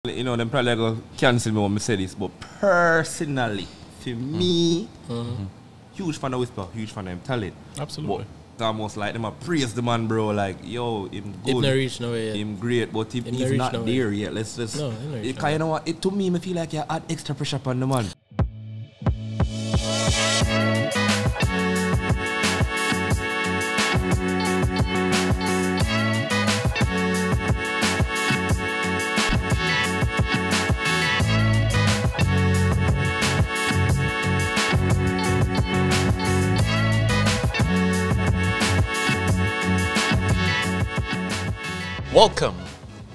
You know, them probably go cancel me when I say this, but personally, for me, huge fan of Whisper, huge fan of him talent. Absolutely. But it's almost like them a praise the man, bro. Like, yo, him good. Him not reach nowhere yet. Him great, but he's not there yet. Let's just. No, him not reach Because you know what? It to me, I feel like you add extra pressure upon the man. Welcome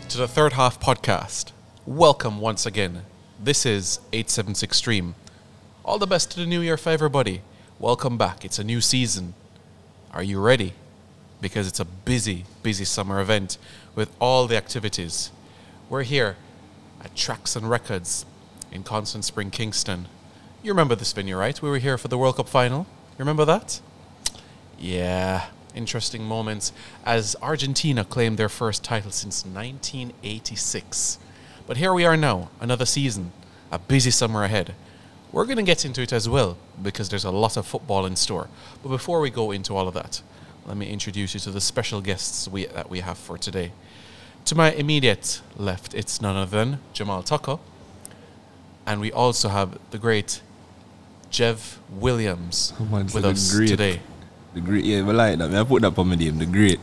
to the Third Half Podcast. Welcome once again. This is 876 Stream. All the best to the new year for everybody. Welcome back. It's a new season. Are you ready? Because it's a busy, busy summer event with all the activities. We're here at Tracks and Records in Constant Spring, Kingston. You remember this venue, right? We were here for the World Cup final. You remember that? Yeah. Interesting moments as Argentina claimed their first title since 1986. But here we are now, another season, a busy summer ahead. We're going to get into it as well because there's a lot of football in store. But before we go into all of that, let me introduce you to the special guests that we have for today. To my immediate left, it's none other than Jamal Tucker. And we also have the great Jev Williams with us today. The great, yeah, I like that. I put that on my name, the great.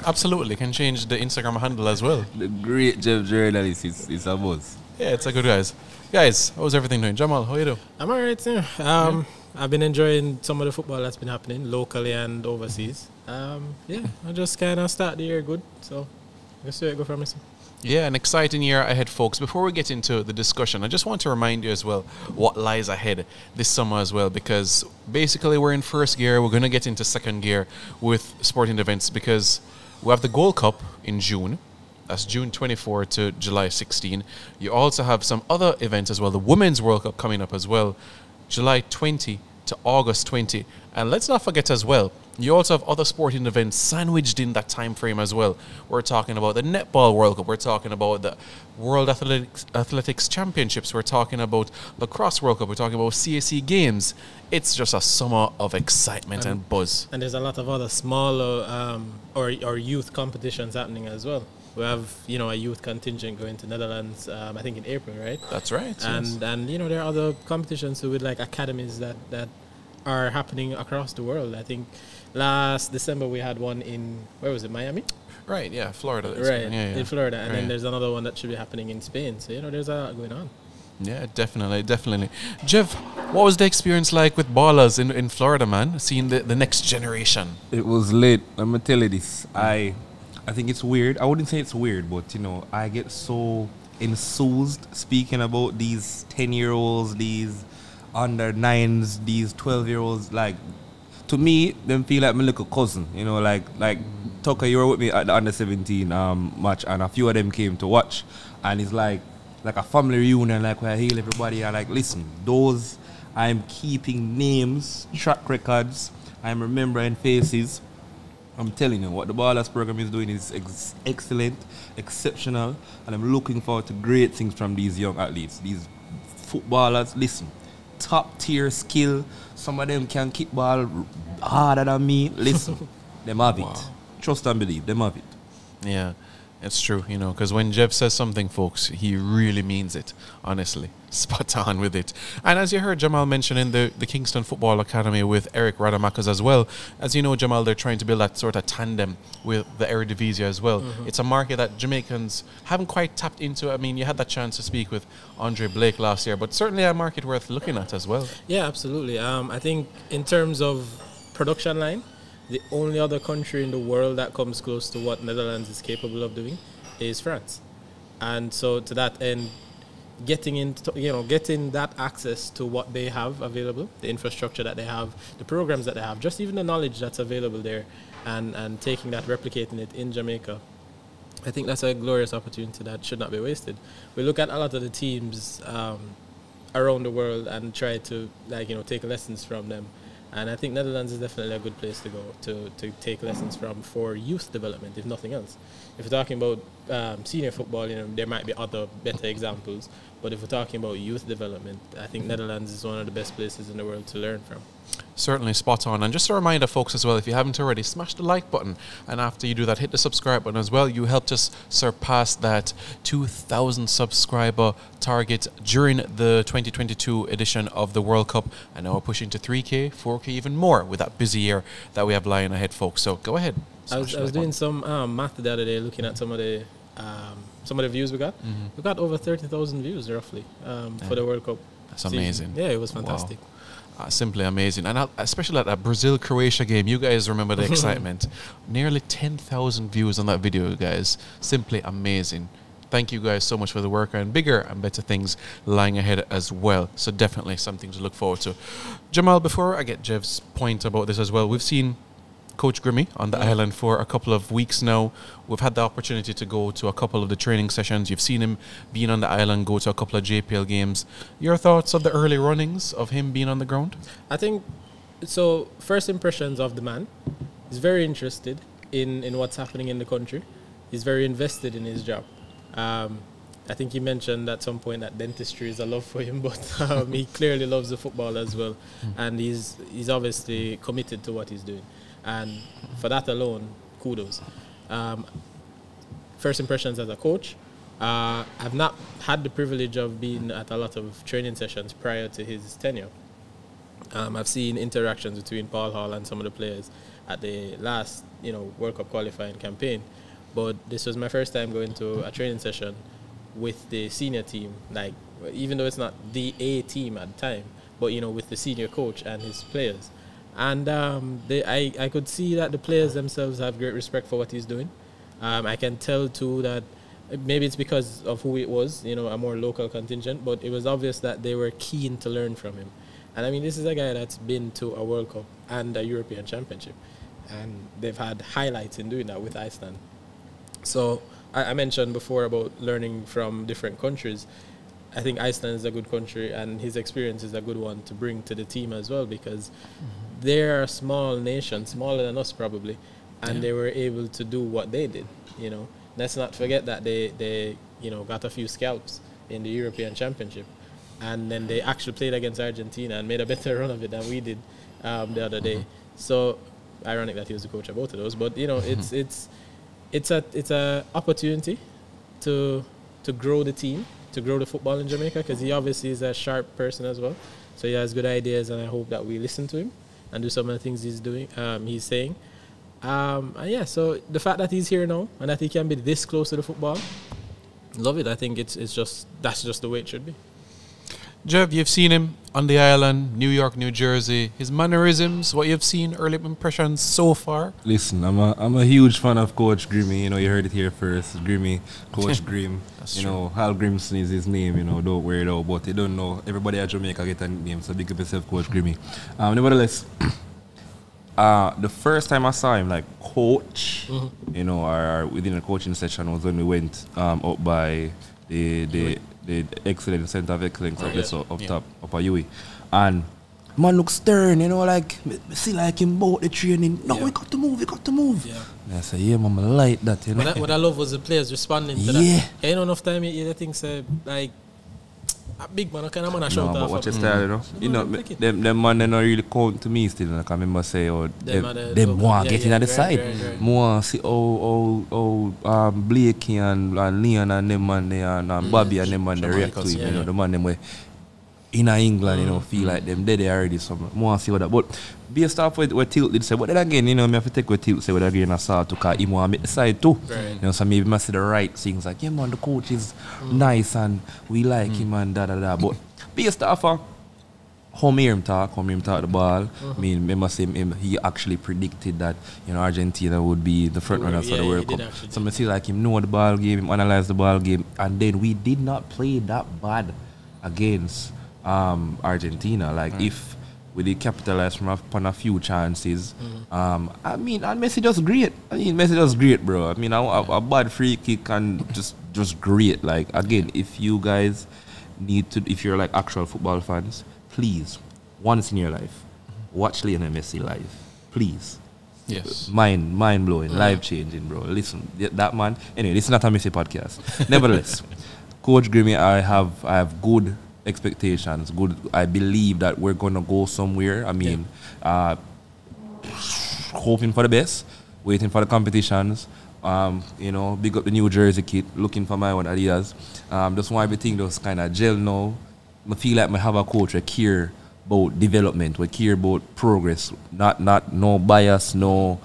Absolutely, can change the Instagram handle as well. The great Jeff journalist is a buzz. Yeah, it's a good guys. Guys, how's everything doing? Jamal, how you doing? I'm alright, yeah. I've been enjoying some of the football that's been happening locally and overseas. I just kind of start the year good, so let's see where it go from. Yeah, an exciting year ahead, folks. Before we get into the discussion, I just want to remind you as well what lies ahead this summer as well, because basically we're in first gear. We're going to get into second gear with sporting events because we have the Gold Cup in June. That's June 24 to July 16. You also have some other events as well. The Women's World Cup coming up as well, July 20 to August 20. And let's not forget as well, you also have other sporting events sandwiched in that time frame as well. We're talking about the Netball World Cup. We're talking about the World Athletics Championships. We're talking about Lacrosse World Cup. We're talking about CAC Games. It's just a summer of excitement and buzz. And there's a lot of other smaller or youth competitions happening as well. We have, a youth contingent going to Netherlands, I think in April, right? That's right. And there are other competitions with like academies that are happening across the world. I think last December we had one in, where was it, Miami? Right, yeah, Florida. Right, in Florida. And then there's another one that should be happening in Spain. So, there's a lot going on. Yeah, definitely. Jeff, what was the experience like with Ballaz in Florida, man? Seeing the next generation. It was lit. I'm going to tell you this. I think it's weird. I wouldn't say it's weird, but, I get so enthused speaking about these 10-year-olds, these under 9s, these 12-year-olds. Like, to me, them feel like my little cousin. Like Tucker, you were with me at the under 17 match, and a few of them came to watch, and it's like a family reunion, like where I hail everybody. I like, listen, those I'm keeping names, track records, I'm remembering faces. I'm telling you, what the Ballaz program is doing is excellent, exceptional, and I'm looking forward to great things from these young athletes, these footballers. Listen, top tier skill. Some of them can kick ball harder than me. Listen, them have it. Trust and believe, them have it. Yeah, it's true, because when Jeff says something, folks, he really means it, honestly. Spot on with it. And as you heard Jamal mention in the Kingston Football Academy with Eric Rademacher as well, as you know, Jamal, they're trying to build that sort of tandem with the Eredivisie as well. Mm-hmm. It's a market that Jamaicans haven't quite tapped into. I mean, you had that chance to speak with Andre Blake last year, but certainly a market worth looking at as well. Yeah, absolutely. I think in terms of production line, the only other country in the world that comes close to what Netherlands is capable of doing is France. And so to that end, getting that access to what they have available, the infrastructure that they have, the programs that they have, just even the knowledge that's available there, and taking that, replicating it in Jamaica, I think that's a glorious opportunity that should not be wasted. We look at a lot of the teams around the world and try to take lessons from them. And I think Netherlands is definitely a good place to go to take lessons from for youth development, if nothing else. If we're talking about senior football, there might be other better examples. But if we're talking about youth development, I think Netherlands is one of the best places in the world to learn from. Certainly spot on. And just a reminder, folks, as well, if you haven't already, smash the like button. And after you do that, hit the subscribe button as well. You helped us surpass that 2,000 subscriber target during the 2022 edition of the World Cup. And now we're pushing to 3K, 4K, even more with that busy year that we have lying ahead, folks. So go ahead. I was doing some math the other day, looking at some of the views we got. We got over 30,000 views, roughly, for the World Cup. That's amazing. Yeah, it was fantastic. Wow. Simply amazing. And especially at that Brazil-Croatia game, you guys remember the excitement. Nearly 10,000 views on that video, guys. Simply amazing. Thank you guys so much for the work, and bigger and better things lying ahead as well. So definitely something to look forward to. Jamal, before I get Jev's point about this as well, we've seen Coach Grimmy on the island for a couple of weeks now. We've had the opportunity to go to a couple of the training sessions. You've seen him being on the island, go to a couple of JPL games. Your thoughts of the early runnings of him being on the ground? I think, so first impressions of the man, he's very interested in what's happening in the country. He's very invested in his job. I think he mentioned at some point that dentistry is a love for him, but he clearly loves the football as well. And he's obviously committed to what he's doing. And for that alone, kudos. First impressions as a coach, I've not had the privilege of being at a lot of training sessions prior to his tenure. I've seen interactions between Paul Hall and some of the players at the last, World Cup qualifying campaign. But this was my first time going to a training session with the senior team, like, even though it's not the A team at the time, but, with the senior coach and his players. And I could see that the players themselves have great respect for what he's doing. I can tell, too, that maybe it's because of who it was, a more local contingent, but it was obvious that they were keen to learn from him. And, I mean, this is a guy that's been to a World Cup and a European Championship, and they've had highlights in doing that with Iceland. So I mentioned before about learning from different countries. I think Iceland is a good country, and his experience is a good one to bring to the team as well, because they're a small nation, smaller than us probably, and they were able to do what they did. Let's not forget that they got a few scalps in the European Championship, and then they actually played against Argentina and made a better run of it than we did the other day. So ironic that he was the coach of both of those, but it's a opportunity to grow the team, to grow the football in Jamaica, because he obviously is a sharp person as well. So he has good ideas, and I hope that we listen to him and do some of the things he's saying. So the fact that he's here now and that he can be this close to the football, love it. I think that's just the way it should be. Jev, you've seen him on the island, New York, New Jersey. His mannerisms, what you've seen, early impressions so far? Listen, I'm a huge fan of Coach Grimmy. You heard it here first. Grimmy, Coach Grim. Hallgrímsson is his name. Don't worry though. But you don't know. Everybody at Jamaica get a nickname, so big up yourself, Coach Grimmy. Nevertheless, the first time I saw him, like coach, or within a coaching session, was when we went up by the excellent Center of Excellence up top, up at UE. And man looks stern, like, see like him about the training. No, we got to move. Yeah. And I say, yeah, man, I like that, What I love was the players responding to that. Enough time you think say, like, a big man, kind of man, I shout but off. watch your style, them man, they not really count to me still. Like, I remember say, them want get in at the side. More see Blakey and Leon and them man, and Bobby and them man, they react to him, the man, them way in England, feel like them dead already. So more see what that. But based off what Tilt did say, but then again, me have to take what Tilt say, what again I saw to cause him want to make the side too. Right. So maybe must see the right things like, yeah man, the coach is nice and we like him and da. But based off how Heimir talk the ball, I mean, remember him, he actually predicted that Argentina would be the front runners for the World Cup. So I see like him know the ball game, him analyze the ball game, and then we did not play that bad against Argentina. Like if we did capitalize upon a few chances, I mean, and Messi just great. Messi just great, bro. I mean, a bad free kick and just great. Like again, if you guys need to, if you're like actual football fans, please, once in your life, watch Lionel Messi live. Please. Yes. Mind blowing, life changing, bro. Listen, that man. Anyway, this is not a Messi podcast. Nevertheless, Coach Grimmy, I have good expectations. Good. I believe that we're gonna go somewhere. I mean, hoping for the best, waiting for the competitions. You know, big up the New Jersey kit, looking for my own Adidas. Just want everything just kind of gel now. I feel like I have a coach who care about development, we care about progress, not no bias, no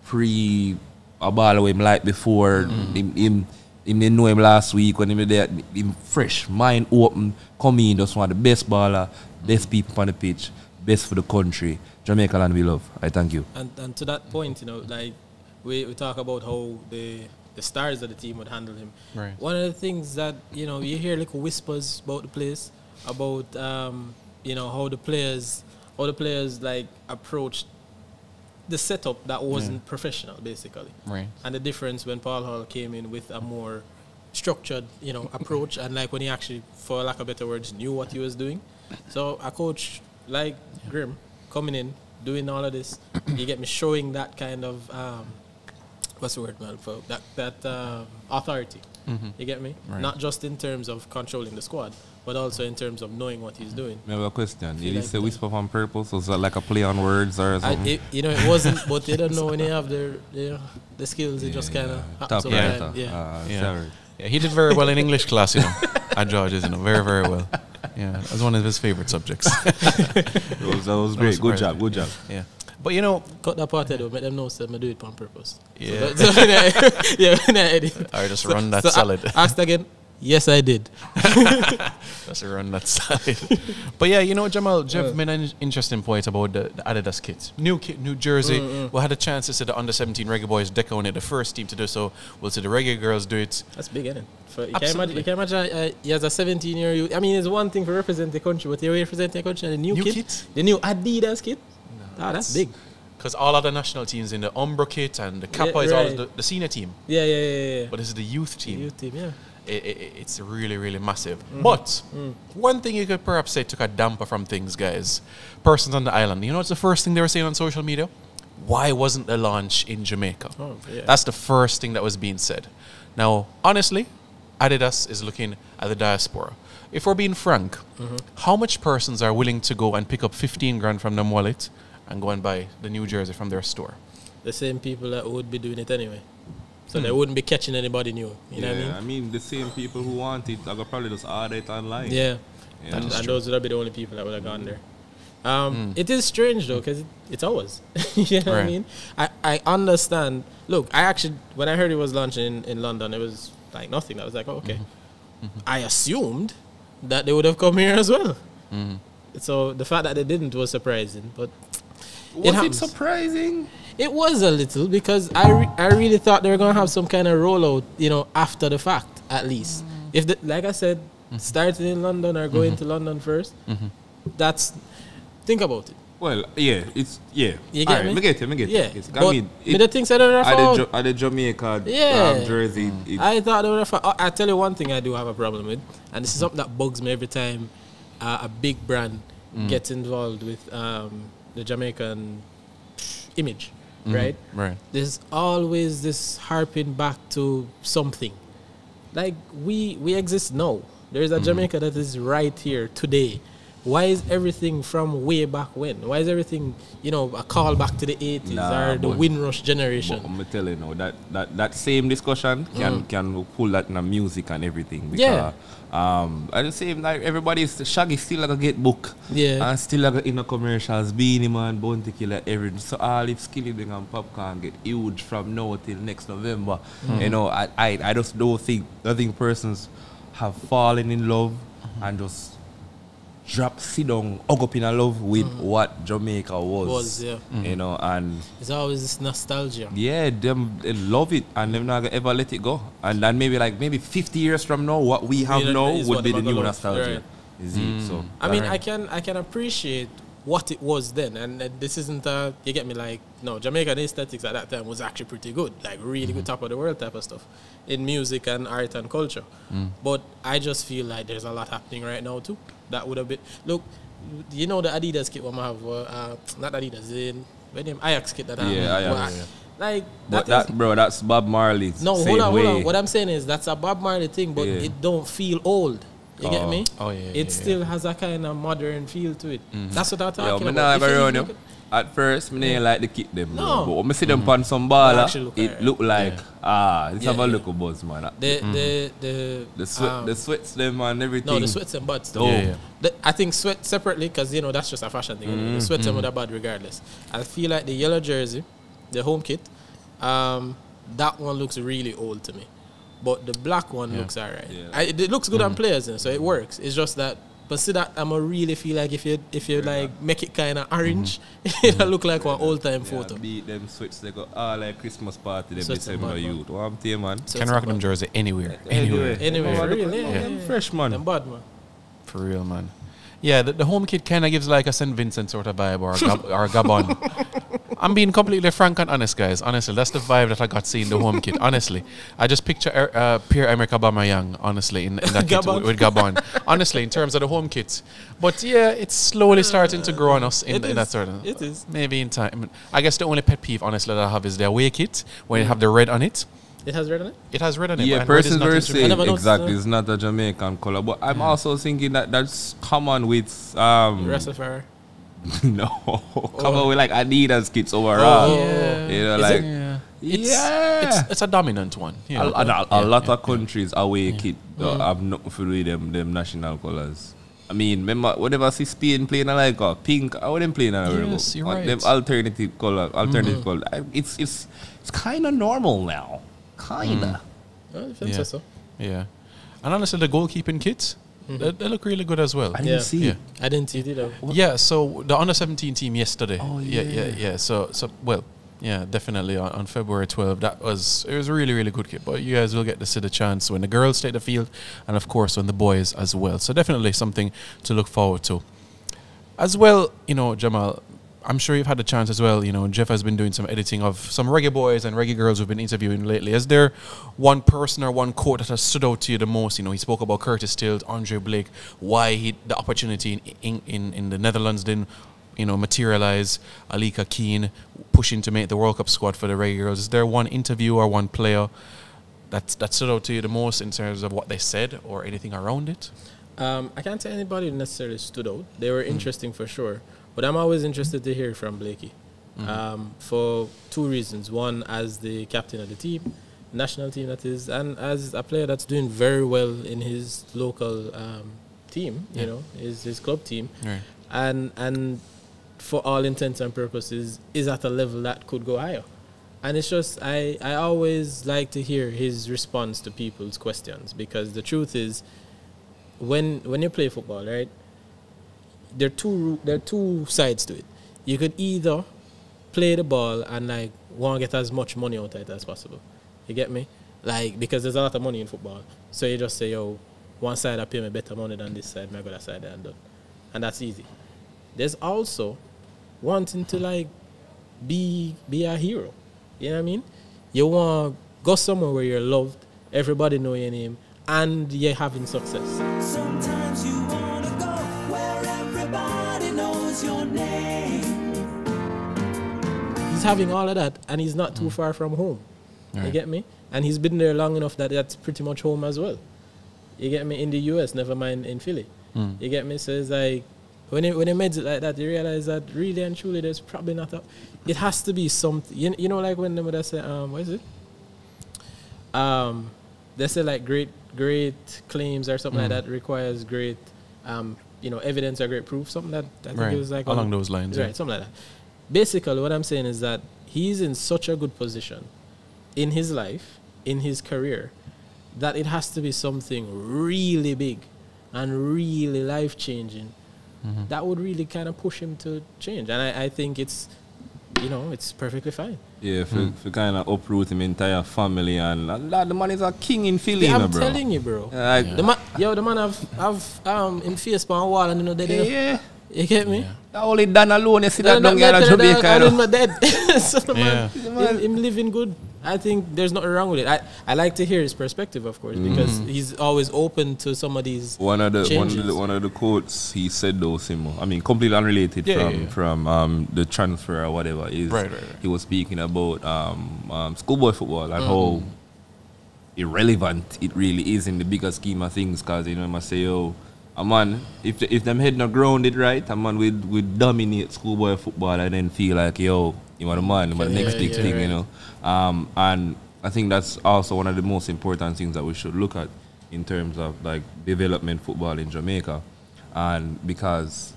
pre a ball away him like before. Him didn't know him last week when he was there. Him fresh, mind open, come in, just want the best baller, best people on the pitch, best for the country. Jamaica land we love. I thank you. And to that point, you know, like we talk about how the stars of the team would handle him. Right. One of the things that, you know, you hear little whispers about the place, about you know, how the players like approached the setup that wasn't professional, basically. Right. And the difference when Paul Hall came in with a more structured, you know, approach, and like when he actually, for lack of better words, knew what he was doing. So a coach like Grim coming in, doing all of this, you get me, showing that kind of what's the word, man, for that authority. You get me? Right. Not just in terms of controlling the squad, but also in terms of knowing what he's doing. I have a question. Did you like say that. whisper on purpose? Was that like a play on words or something? You know, it wasn't, but they don't know when they have their, you know, the skills. It just kind of happens top over writer. time. Yeah. Yeah. Sorry. Yeah, he did very well in English class, you know, at George's, you know, very, very well. Yeah, that was one of his favorite subjects. That was great. Good job. Good job. Yeah. But, you know, Cut that part though, make them know that I do it on purpose. Yeah. So when I edit. I just run that salad. Asked again. Yes, I did. Just run that salad. But yeah, you know, Jamal, Jeff made an interesting point about the Adidas kit. New kit, New Jersey. We had a chance to see the under-17 Reggae boys deck on it, the first team to do so. We'll see the Reggae girls do it. That's big, isn't it? You Absolutely. can imagine he has a 17-year-old. I mean, it's one thing to represent the country, but you're representing the country and the new kit? The new Adidas kit? No, that's big. Because all other national teams in the Umbro kit and the Kappa is all the senior team. Yeah. But this is the youth team. Youth team, yeah. It's really, really massive. But one thing you could perhaps say took a damper from things, guys. Persons on the island. You know what's the first thing they were saying on social media? Why wasn't the launch in Jamaica? Oh, yeah. That's the first thing that was being said. Now, honestly, Adidas is looking at the diaspora. If we're being frank, how much persons are willing to go and pick up 15 grand from their wallet and go and buy the New Jersey from their store? The same people that would be doing it anyway. So they wouldn't be catching anybody new. You know what I mean? I mean, the same people who want it, I could probably just order it online. Yeah. Yeah. And those would be the only people that would have gone there. It is strange though, because it's ours. You know what I mean? I understand. Look, I actually, when I heard it was launching in London, it was like nothing. I was like, oh, okay. I assumed that they would have come here as well. So the fact that they didn't was surprising. But Was it surprising? it was a little, because I really thought they were going to have some kind of rollout, you know, after the fact, at least. If like I said, starting in London or going to London first, that's, think about it. Well, yeah, it's, yeah. You get Alright, me? me get it. Yeah. I mean, the things I don't know at the Jamaica jersey. I thought they would have. I tell you one thing I do have a problem with, and this is something that bugs me every time a big brand gets involved with the Jamaican image, right? Right. There's always this harping back to something. Like we exist now. There's a Jamaica that is right here today. Why is everything from way back when? Why is everything, you know, a call back to the 80s or the Windrush generation? I'm telling you now, that same discussion can pull that in the music and everything. Because, at the same time, everybody's Shaggy still like a get book. Yeah. And still like in the commercials, Beanie Man, Bounty Killer, everything. So all if Skillibeng and Popcorn get huge from now till next November. You know, I just don't think persons have fallen in love and just sit down, hug up in a love with what Jamaica was. You know, and it's always this nostalgia. Yeah, they love it and they're not gonna ever let it go. And then maybe 50 years from now, what we have now would be the new nostalgia. Right. Is it? So I mean, I can appreciate what it was then, and this isn't you get me, like, no, Jamaican aesthetics at that time was actually pretty good, like really good, top of the world type of stuff in music and art and culture. But I just feel like there's a lot happening right now too that would have been, look, you know the Adidas kit what I have, not Adidas, the name Ajax kit that I have. Yeah, Ajax. Like But that's Bob Marley's. no, same hold way. on. What I'm saying is that's a Bob Marley thing, but it don't feel old. You get me? Oh, yeah. It still has a kind of modern feel to it. That's what I'm Yo, talking me about. nah If you around look you. At first, me didn't like the kit them. No. But when I see them on some baller, actually look it alright. look like let's have a yeah. look at Buzz, man. The sweats them and everything. no, the sweats and buds. Oh. Yeah. I think sweat separately because that's just a fashion thing. Anyway. The sweats and are bad regardless. I feel like the yellow jersey, the home kit, that one looks really old to me. But the black one looks alright. Yeah. It looks good on players, so it works. It's just that. But see that I'ma really feel like if you like make it kind of orange, it'll look like one old time photo. Beat them sweats, they go all like Christmas party, them Sweats and December bad, youth. What I'm telling you, man. So Can it's rock a them bad- jersey anywhere. Anywhere. Anyway, for real, Them fresh, man. Them bad, man. For real, man. Yeah, the home kit kind of gives like a St. Vincent sort of vibe or a Gabon. I'm being completely frank and honest, guys. Honestly, that's the vibe that I got seeing the home kit. Honestly, I just picture Pierre-Emerick Aubameyang, honestly, in that kit with Gabon. Honestly, in terms of the home kit. But yeah, it's slowly starting to grow on us in that sort of. It is. Maybe in time. I guess the only pet peeve, honestly, that I have is the away kit when you have the red on it. It has red on it? It has red on it. Yeah, and red is persons not were in saying never noticed exactly that. it's not a Jamaican color, but I'm also thinking that's common with Rastafari. no, common with like Adidas kits overall. Yeah. You know, Is like it? It's a dominant one. Yeah. a lot of countries away kit have nothing to do with them national colors. I mean, remember whenever I see Spain playing like a pink, I wouldn't play now. Yes, you're right. Them alternative color. It's kind of normal now. Kinda. I think so. Yeah. And honestly, the goalkeeping kits, they look really good as well. I didn't see it. I didn't see it either. Yeah, so the under 17 team yesterday. Oh, Yeah. So well, yeah, definitely on February 12th. It was a really, really good kit. But you guys will get to see the chance when the girls take the field and of course when the boys as well. So definitely something to look forward to. As well, Jamal, I'm sure you've had the chance as well. Jeff has been doing some editing of some reggae boys and reggae girls we've been interviewing lately. Is there one person or one quote that has stood out to you the most? He spoke about Curtis Tilt, Andre Blake, why the opportunity in the Netherlands didn't, materialize. Alika Keane pushing to make the World Cup squad for the reggae girls. Is there one interview or one player that stood out to you the most in terms of what they said or anything around it? I can't say anybody necessarily stood out. They were interesting for sure. But I'm always interested to hear from Blakey for two reasons. One, as the captain of the team, national team that is, and as a player that's doing very well in his local team, his club team. Right. And for all intents and purposes, is at a level that could go higher. And it's just, I always like to hear his response to people's questions, because the truth is, when you play football, right, there are two sides to it. You could either play the ball and want to get as much money out of it as possible. You get me? Because there's a lot of money in football. So you just say, yo, one side I pay me better money than this side, I go that side and done. And that's easy. There's also wanting to be a hero. You know what I mean? You want to go somewhere where you're loved, everybody know your name, and you're having success. Sometimes you want to go where everybody knows your name. He's having all of that, and he's not too far from home. Right. You get me? And he's been there long enough that that's pretty much home as well. You get me? In the US, never mind in Philly. You get me? So it's when he made it like that, you realize that really and truly there's probably not it has to be something. You know, like when they say, what is it? They say great claims or something like that requires great, evidence or great proof. Something that I think Right. it was Along those lines. Right, something like that. Basically, what I'm saying is that he's in such a good position in his life, in his career, that it has to be something really big and really life-changing that would really kind of push him to change. And I think it's perfectly fine. Yeah, for kind of uproot him entire family, and the man is a king in Philly, I'm bro. telling you, bro. Like, The man have him face on a wall and yeah. You get me? Only Dan alone, you see that down here in Jamaica. I'm dead. So the man, him living good. I think there's nothing wrong with it. I like to hear his perspective, of course, because he's always open to some of these changes. One of the quotes he said though, Simo, I mean, completely unrelated from the transfer or whatever, is he was speaking about schoolboy football and how irrelevant it really is in the bigger scheme of things, because you know, I must say, yo, a man, if them head not grounded right, a man would dominate schoolboy football and then feel like, yo, you want a man, you want the next big thing, you know. And I think that's also one of the most important things that we should look at in terms of like development football in Jamaica. And because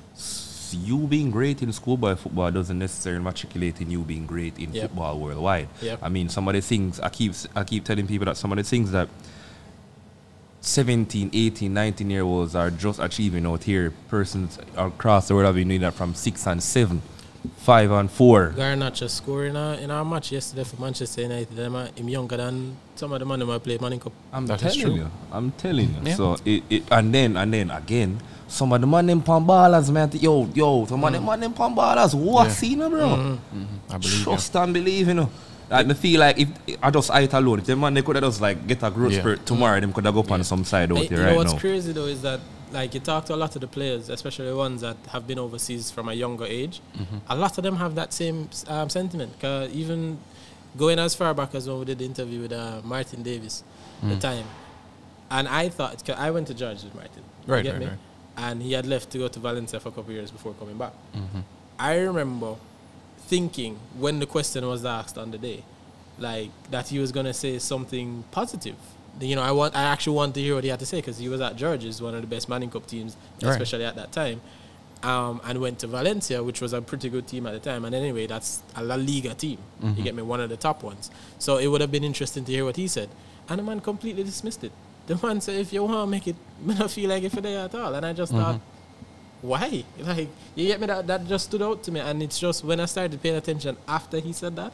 you being great in schoolboy football doesn't necessarily matriculate in you being great in football worldwide. I mean, some of the things I keep telling people that some of the things that 17, 18, 19-year-olds are just achieving out here, persons across the world have been doing that from 6 and 7, 5 and 4. Garnacho scoring in our match yesterday for Manchester United. I'm younger than some of the men who play Manning Cup. I'm telling you. Yeah. So and then again, some of the man them pan ballers, man. Yo, some of the man them pan ballers. What's in it, bro? I believe. Trust and believe, you know. Like, I feel like if I just eye it alone, if the man they could have just like get a growth spurt tomorrow, them could have go up on some side out here right now. You know what's crazy though is that like you talk to a lot of the players, especially the ones that have been overseas from a younger age. A lot of them have that same sentiment. Cause even going as far back as when we did the interview with Martin Davis, the time, and I thought, cause I went to George with Martin, right. And he had left to go to Valencia for a couple of years before coming back. I remember thinking when the question was asked on the day, like that he was gonna say something positive. You know, I actually want to hear what he had to say because he was at George's, one of the best Manning Cup teams, especially at that time, and went to Valencia, which was a pretty good team at the time. And anyway, that's a La Liga team. You get me, one of the top ones. So it would have been interesting to hear what he said. And the man completely dismissed it. The man said, if you want to make it, I don't feel like it for there at all. And I just thought, why? Like, you get me? That just stood out to me. And it's just when I started paying attention after he said that,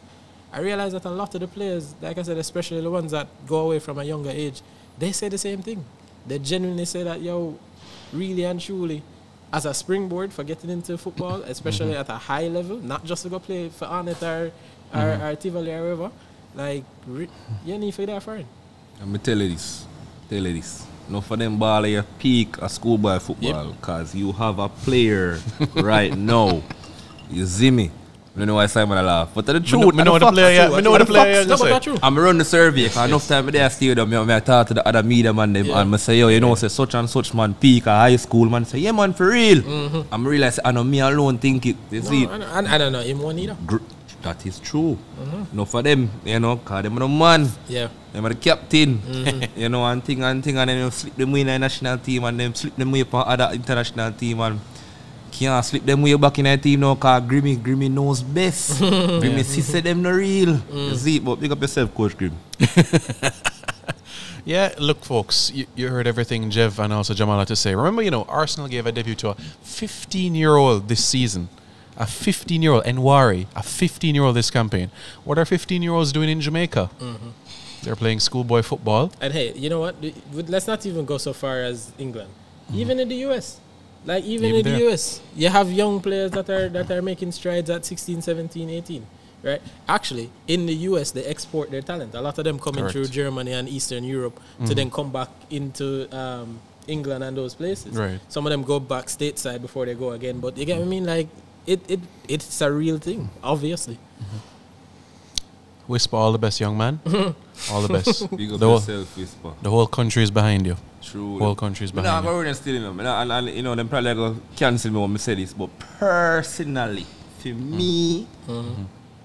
I realized that a lot of the players, like I said, especially the ones that go away from a younger age, they say the same thing. They genuinely say that, yo, really and truly, as a springboard for getting into football, especially at a high level, not just to go play for Arnett or Tivoli or wherever, like, you need to that for it. I'm going to tell you this. No for them ball you peak a schoolboy football because you have a player right now. You see me? I don't know why Simon laugh. But the truth, I know the player. I'm run the survey because enough time there still I talk to the other media man them and I say, yo, you know, say such and such man peak a high school man say, yeah man, for real. I'm realize I know me alone think it. You see? I don't know him one either. That is true. No for them, you know, because them are the man. Yeah. Them are the captain. You know, and then you slip them way in the national team and then slip them way for other international team and can't slip them way back in the team now because Grimmy knows best. Grimmy say them no real. You see, but pick up yourself, Coach Grim. Yeah, look, folks, you heard everything Jeff and also Jamal had to say. Remember, you know, Arsenal gave a debut to a 15-year-old this season. A 15-year-old, Nwari, a 15-year-old this campaign. What are 15-year-olds doing in Jamaica? They're playing schoolboy football. And hey, you know what? Let's not even go so far as England. Even in the US. Like, even in the US, you have young players that are making strides at 16, 17, 18. Right? Actually, in the US, they export their talent. A lot of them coming through Germany and Eastern Europe to then come back into England and those places. Right. Some of them go back stateside before they go again. But you get what I mean? Like, it's a real thing, obviously. Whisper all the best, young man. All the best. Big up yourself, Whisper. The whole country is behind you. True. The whole country is behind you. I'm still in them. And you know, them probably going to cancel me when I say this, but personally, for me,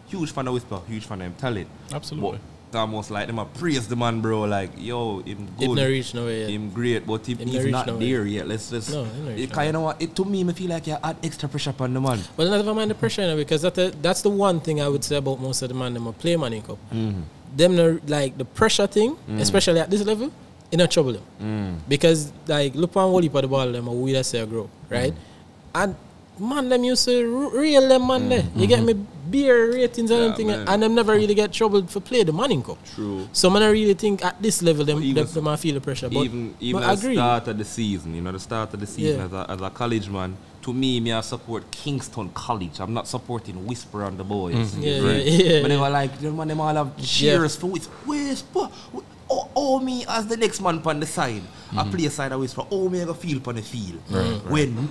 huge fan of Whisper, huge fan of him talent. Absolutely. But it's almost like them praise the man, bro. Like, yo, him good. Him not reach nowhere yet. Him great, but he's not there yet. Let's just. No, because you know what? To me, I feel like you add extra pressure upon the man. Well, not even mind the pressure, you know, because that's the one thing I would say about most of the man them play Manning Cup. Them like the pressure thing, especially at this level, it not trouble them. Because like look on Wally for the ball, them we say grow, right? And man, them used to real them man there. You get me? beer ratings and Yeah, everything, man. and them never really get troubled for play the Manning Cup. True. So I really think at this level, them even might feel the pressure. But, Even but at I the agree. start of the season, the start of the season Yeah. as a college man, to me I support Kingston College. I'm not supporting Whisper and the Boys. Yeah, Right? yeah. But they were like, them all have cheers for Whisper. Oh, me as the next man on the side. I play a side of Whisper. Oh, me I go feel on the field. When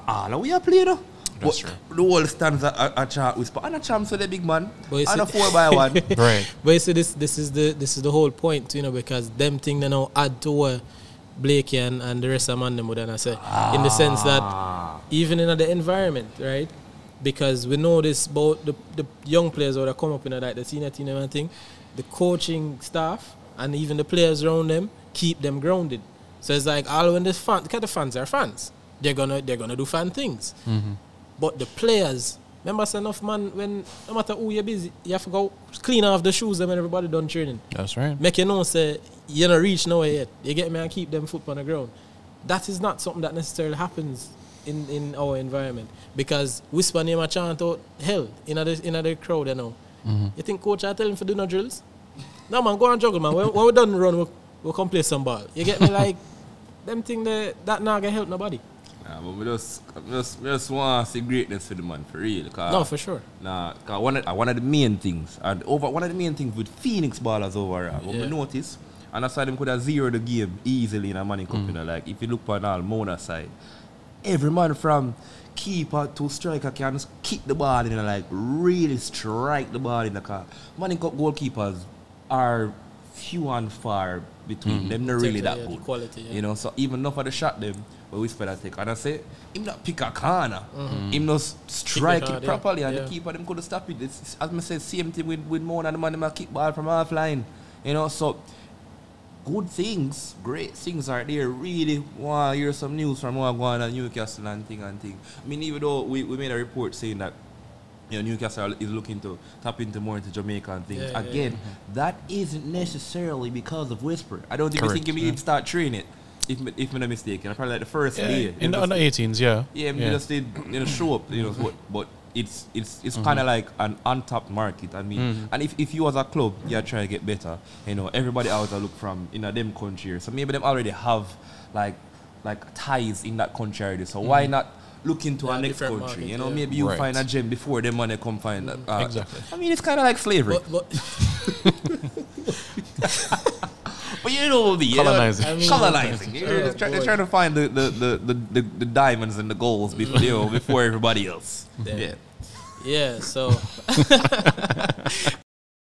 all of we are playing, That's but true. the whole stands a chant Whisper. And a champ for the big man. But you And a see- 4x1. Right. But you see, this is the whole point, because them thing they now add to what Blakey and the rest of man them would I say, in the sense that even in the environment, right? Because we know this about the young players that come up in the senior team and everything, the coaching staff and even the players around them keep them grounded. So it's like all when the fans are fans, they're gonna do fan things. But the players, remember, enough man, when no matter who you're busy, you have to go clean off the shoes when everybody done training. That's right. Make you know, say, you're not reach nowhere yet. You get me, and keep them foot on the ground. That is not something that necessarily happens in our environment. Because Whisper name a chant out hell in the crowd, You think coach I tell him to do no drills? No, man, go and juggle, man. When we done run, we'll come play some ball. You get me? Like, them thing that not gonna help nobody. Nah, but we just want to see greatness for the man, for real. No, for sure. Nah, cause one of the main things, and one of the main things with Phoenix ballers overall, what we notice, and that's why them could have zero the game easily in a Manning Cup, like if you look on all Mona side, every man from keeper to striker can just kick the ball in, like really strike the ball in the car. Manning Cup goalkeepers are few and far between them, not really that the good. quality, yeah. So even enough of the shot them, but we spend that take. And I say, him not pick a corner, him not strike hard, it properly, and yeah. the keeper them could stop it. It's, as I said, same thing with Mona, the man them a kick ball from half line. So good things, great things are there. Really want to hear some news from what going on at Newcastle and thing. I mean, even though we made a report saying that Newcastle is looking to tap into more into Jamaica and things. Yeah, Again, that isn't necessarily because of Whisper. I don't even Correct, think we even start training it, if I'm not mistaken. Probably like the first day. In the under 18s, yeah. Yeah, we just did show up, but it's kind of like an untapped market. I mean, and if you as a club, you're trying to get better, everybody else look from them country, so maybe them already have like ties in that country already. So why not look into our next different country? market, yeah. Maybe you Right. find a gem before them money come find that. Exactly. I mean, it's kind of like slavery, But but you know what I mean? Colonizing. I mean, Colonizing. They're trying to find the diamonds and the golds before everybody else. Yeah. Yeah. yeah, so